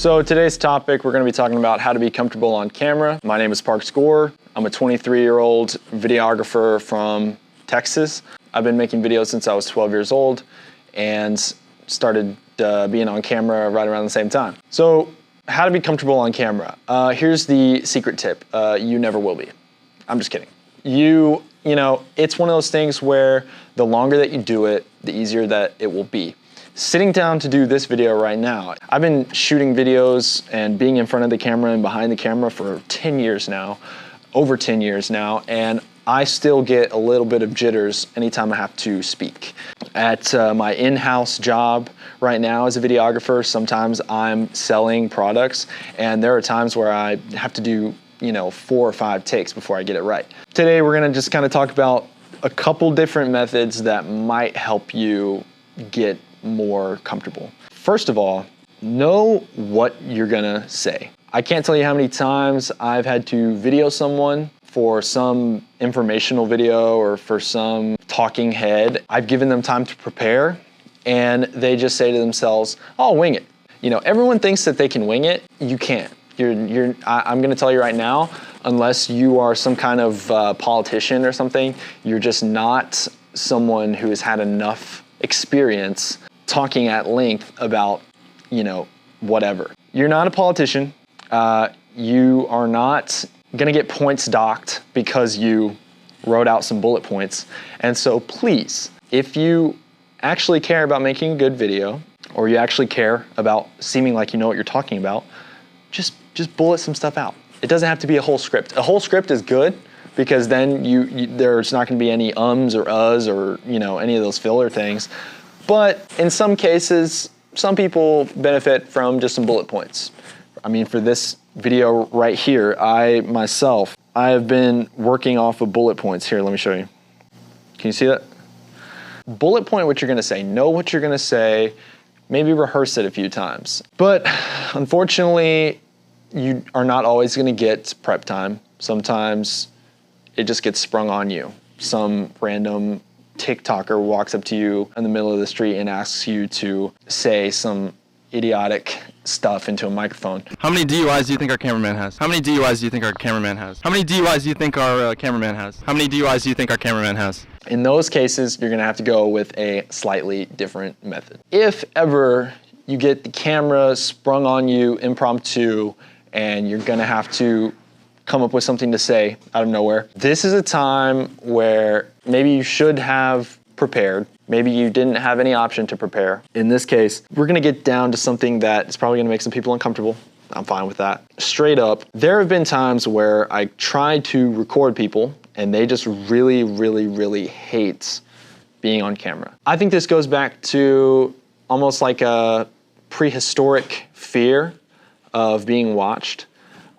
So today's topic, we're going to be talking about how to be comfortable on camera. My name is Parksgore. I'm a 23-year-old videographer from Texas. I've been making videos since I was 12 years old and started being on camera right around the same time. So how to be comfortable on camera. Here's the secret tip. You never will be. I'm just kidding. You know, it's one of those things where the longer that you do it, the easier that it will be. Sitting down to do this video right now, I've been shooting videos and being in front of the camera and behind the camera for 10 years now, over 10 years now, and I still get a little bit of jitters anytime I have to speak. At my in-house job right now as a videographer, sometimes I'm selling products, and there are times where I have to do 4 or 5 takes before I get it right. Today we're gonna just kind of talk about a couple different methods that might help you get more comfortable. First of all, know what you're gonna say. I can't tell you how many times I've had to video someone for some informational video or for some talking head. I've given them time to prepare and they just say to themselves, "I'll wing it." Everyone thinks that they can wing it. You can't. I'm gonna tell you right now, unless you are some kind of politician or something, you're just not someone who has had enough experience talking at length about, whatever. You're not a politician. You are not gonna get points docked because you wrote out some bullet points. And so please, if you actually care about making a good video, or you actually care about seeming like you know what you're talking about, just bullet some stuff out. It doesn't have to be a whole script. A whole script is good because then there's not gonna be any ums or uhs or any of those filler things. But in some cases, some people benefit from just some bullet points. I mean, for this video right here, I have been working off of bullet points. Here, let me show you. Can you see that? Bullet point what you're gonna say. Know what you're gonna say. Maybe rehearse it a few times. But unfortunately, you are not always gonna get prep time. Sometimes it just gets sprung on you. Some random TikToker walks up to you in the middle of the street and asks you to say some idiotic stuff into a microphone. How many DUIs do you think our cameraman has? How many DUIs do you think our cameraman has? How many DUIs do you think our cameraman has? How many DUIs do you think our cameraman has? In those cases, you're gonna have to go with a slightly different method. If ever you get the camera sprung on you impromptu and you're gonna have to come up with something to say out of nowhere, this is a time where maybe you should have prepared. Maybe you didn't have any option to prepare. In this case, we're gonna get down to something that is probably gonna make some people uncomfortable. I'm fine with that. Straight up, there have been times where I tried to record people and they just really, really, really hate being on camera. I think this goes back to almost like a prehistoric fear of being watched.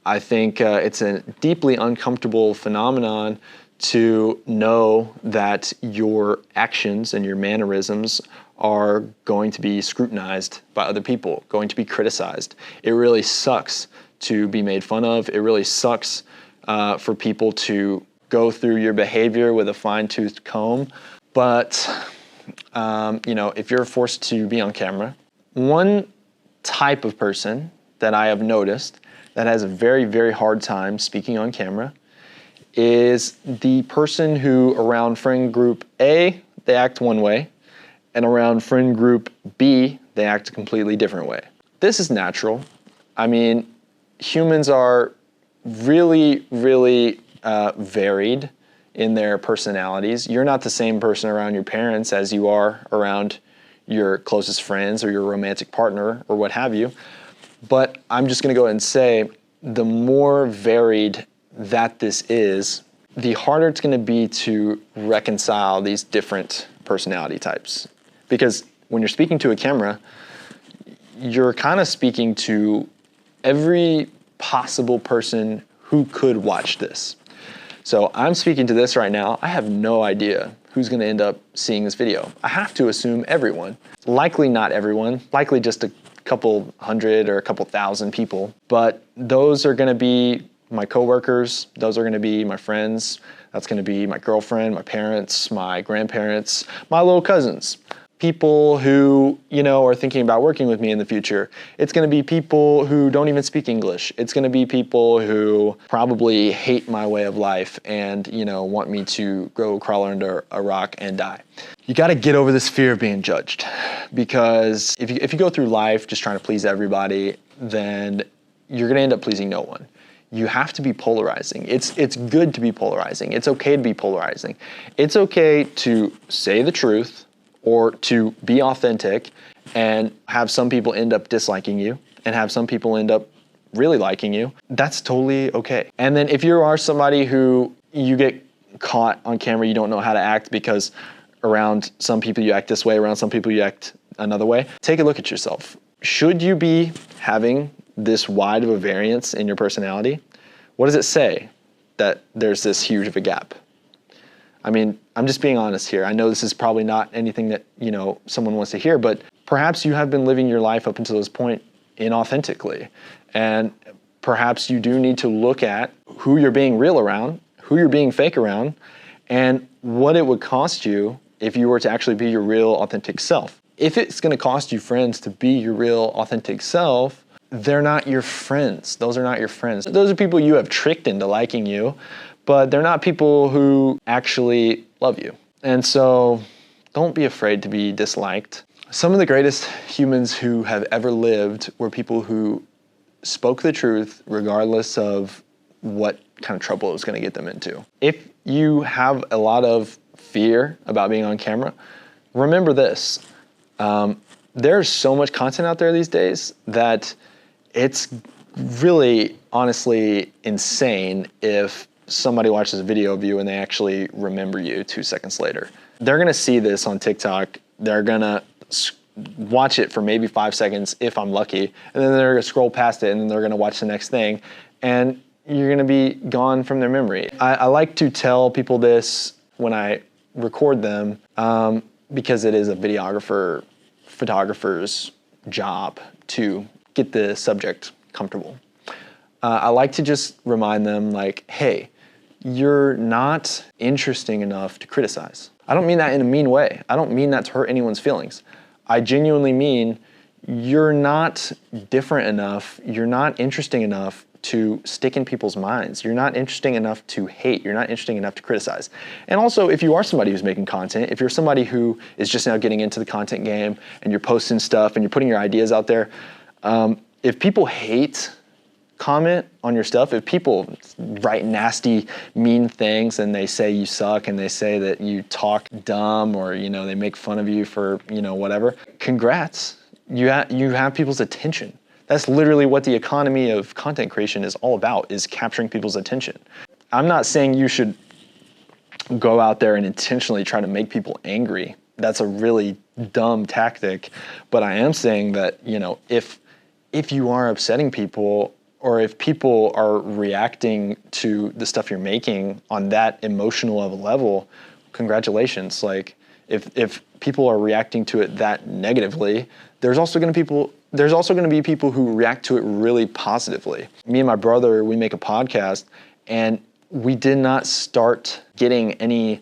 I think it's a deeply uncomfortable phenomenon to know that your actions and your mannerisms are going to be scrutinized by other people, going to be criticized. It really sucks to be made fun of. It really sucks for people to go through your behavior with a fine-tooth comb. But, if you're forced to be on camera, one type of person that I have noticed that has a very, very hard time speaking on camera is the person who around friend group A, they act one way, and around friend group B, they act a completely different way. This is natural. I mean, humans are really, really varied in their personalities. You're not the same person around your parents as you are around your closest friends or your romantic partner or what have you. But I'm just gonna go ahead and say, the more varied that this is, the harder it's gonna be to reconcile these different personality types. Because when you're speaking to a camera, you're kind of speaking to every possible person who could watch this. So I'm speaking to this right now. I have no idea who's gonna end up seeing this video. I have to assume everyone. Likely not everyone, likely just a couple hundred or a couple thousand people, but those are gonna be my coworkers, those are gonna be my friends, that's gonna be my girlfriend, my parents, my grandparents, my little cousins. people who, are thinking about working with me in the future. It's going to be people who don't even speak English. It's going to be people who probably hate my way of life and, want me to go crawl under a rock and die. You got to get over this fear of being judged, because if you go through life just trying to please everybody, then you're going to end up pleasing no one. You have to be polarizing. It's good to be polarizing. It's okay to be polarizing. It's okay to say the truth or to be authentic and have some people end up disliking you and have some people end up really liking you. That's totally okay. And then if you are somebody who you get caught on camera, you don't know how to act because around some people you act this way, around some people you act another way, take a look at yourself. Should you be having this wide of a variance in your personality? What does it say that there's this huge of a gap? I mean, I'm just being honest here. I know this is probably not anything that, someone wants to hear, but perhaps you have been living your life up until this point inauthentically. And perhaps you do need to look at who you're being real around, who you're being fake around, and what it would cost you if you were to actually be your real authentic self. If it's going to cost you friends to be your real authentic self, they're not your friends. Those are not your friends. Those are people you have tricked into liking you, but they're not people who actually love you. And so don't be afraid to be disliked. Some of the greatest humans who have ever lived were people who spoke the truth regardless of what kind of trouble it was going to get them into. If you have a lot of fear about being on camera, remember this. There's so much content out there these days that it's really, honestly insane if somebody watches a video of you and they actually remember you 2 seconds later. They're gonna see this on TikTok. They're gonna watch it for maybe 5 seconds if I'm lucky, and then they're gonna scroll past it and then they're gonna watch the next thing, and you're gonna be gone from their memory. I like to tell people this when I record them because it is a videographer, photographer's job to get the subject comfortable. I like to just remind them like, hey, you're not interesting enough to criticize. I don't mean that in a mean way. I don't mean that to hurt anyone's feelings. I genuinely mean you're not different enough, you're not interesting enough to stick in people's minds. You're not interesting enough to hate. You're not interesting enough to criticize. And also, if you are somebody who's making content, if you're somebody who is just now getting into the content game and you're posting stuff and you're putting your ideas out there, if people hate comment on your stuff, if people write nasty, mean things and they say you suck and they say that you talk dumb or, they make fun of you for, whatever, congrats. You have people's attention. That's literally what the economy of content creation is all about, is capturing people's attention. I'm not saying you should go out there and intentionally try to make people angry. That's a really dumb tactic. But I am saying that, if you are upsetting people, or if people are reacting to the stuff you're making on that emotional of a level, congratulations. Like, if people are reacting to it that negatively, there's also going to be people who react to it really positively. Me and my brother, we make a podcast, and we did not start getting any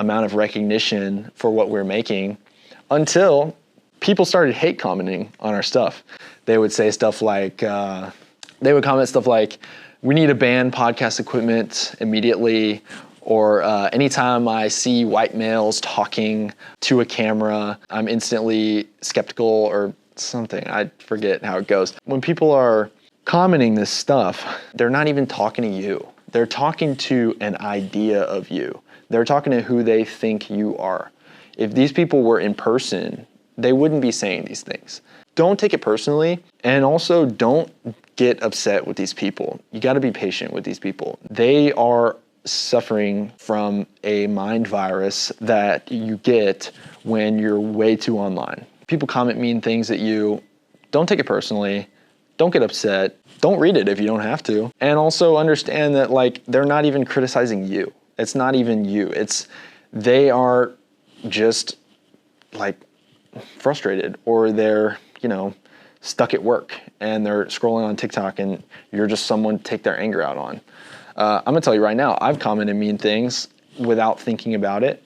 amount of recognition for what we're making until people started hate commenting on our stuff. They would say stuff like, they would comment stuff like, we need to ban podcast equipment immediately, or anytime I see white males talking to a camera, I'm instantly skeptical, or something. I forget how it goes. When people are commenting this stuff, they're not even talking to you. They're talking to an idea of you. They're talking to who they think you are. If these people were in person, they wouldn't be saying these things. Don't take it personally, and also don't get upset with these people. You got to be patient with these people. They are suffering from a mind virus that you get when you're way too online. People comment mean things at you. Don't take it personally. Don't get upset. Don't read it if you don't have to. And also understand that, like, they're not even criticizing you. It's not even you. They are just like frustrated, or they're, stuck at work and they're scrolling on TikTok and you're just someone to take their anger out on. I'm gonna tell you right now, I've commented mean things without thinking about it.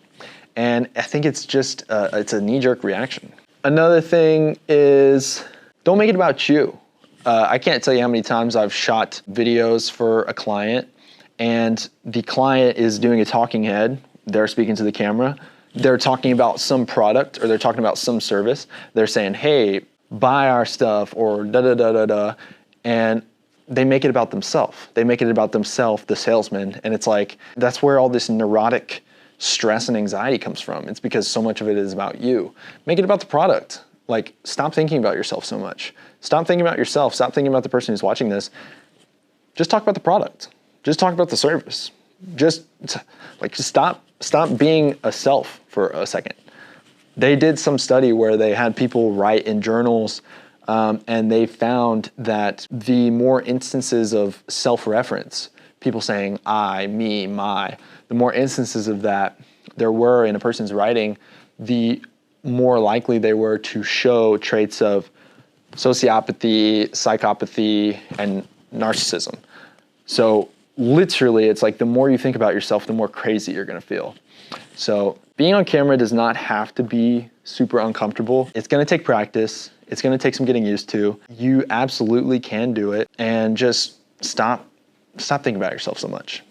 And I think it's just, it's a knee-jerk reaction. Another thing is, don't make it about you. I can't tell you how many times I've shot videos for a client and the client is doing a talking head. They're speaking to the camera. They're talking about some product or they're talking about some service. They're saying, hey, buy our stuff or da-da-da-da-da. And they make it about themselves. They make it about themselves, the salesman. And it's like, that's where all this neurotic stress and anxiety comes from. It's because so much of it is about you. Make it about the product. Like, stop thinking about yourself so much. Stop thinking about yourself. Stop thinking about the person who's watching this. Just talk about the product. Just talk about the service. Just stop being a self for a second. They did some study where they had people write in journals and they found that the more instances of self-reference, people saying I, me, my, the more instances of that there were in a person's writing, the more likely they were to show traits of sociopathy, psychopathy, and narcissism. So literally, it's like the more you think about yourself, the more crazy you're gonna feel. So being on camera does not have to be super uncomfortable. It's gonna take practice. It's gonna take some getting used to. You absolutely can do it, and just stop thinking about yourself so much.